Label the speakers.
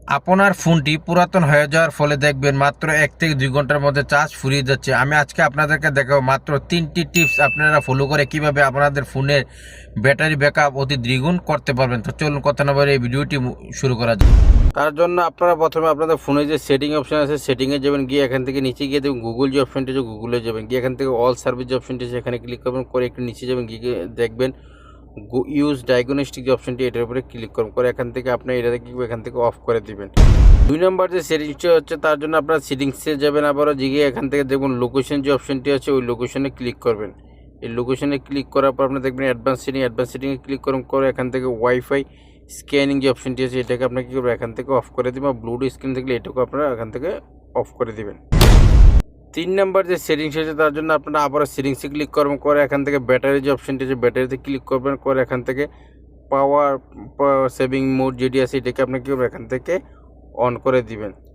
Speaker 1: আপনার ফোনটি পুরাতন হয়ে যাওয়ার ফলে দেখবেন মাত্র 1 থেকে 2 ঘন্টার মধ্যে চার্জ ফুরিয়ে যাচ্ছে। আমি আজকে আপনাদেরকে দেখাবো মাত্র 3টি টিপস আপনারা ফলো করে কিভাবে আপনাদের ফোনের ব্যাটারি ব্যাকআপ অতি দ্বিগুণ করতে পারবেন। তো চলুন কথা না বলে এই ভিডিওটি শুরু করা যাক। তার জন্য আপনারা প্রথমে আপনাদের ফোনে যে সেটিং অপশন আছে সেটিংয়ে যাবেন, গিয়ে এখান থেকে নিচে গিয়ে দেখুন গুগল যে অপশনটি আছে গুগলে যাবেন, গিয়ে এখান থেকে অল সার্ভিস যে অপশনটি আছে এখানে ক্লিক করবেন, করে একটু নিচে যাবেন, গিয়ে দেখবেন ইউজ ডায়াগনস্টিক যে অপশনটি এটার উপরে ক্লিক করুন, করে এখান থেকে আপনি এটাতে কি এখান থেকে অফ করে দিবেন। 2 নম্বর যে সেটিংসটি হচ্ছে তার জন্য আপনারা সেটিংসে যাবেন, আবারও গিয়ে এখান থেকে দেখুন লোকেশন যে অপশনটি আছে ওই লোকেশনে ক্লিক করবেন। এই লোকেশনে ক্লিক করার পর আপনি দেখবেন অ্যাডভান্স সেটিংয়ে ক্লিক করুন, করে এখান থেকে ওয়াইফাই স্ক্যানিং যে অপশনটি আছে এটাকে আপনাকে কী করবেন এখান থেকে অফ করে দেবেন। ব্লুটুথ স্ক্রিন থাকলে এটাকে আপনারা এখান থেকে অফ করে দেবেন। 3 নম্বর যে সেটিংস আছে তার জন্য আপনারা আবারও সেটিংসে ক্লিক করবেন, করে এখান থেকে ব্যাটারি যে অপশনটি আছে ব্যাটারিতে ক্লিক করবেন, করে এখান থেকে পাওয়ার সেভিং মোড যেটি আছে এটাকে আপনি কী করবেন এখান থেকে অন করে দিবেন।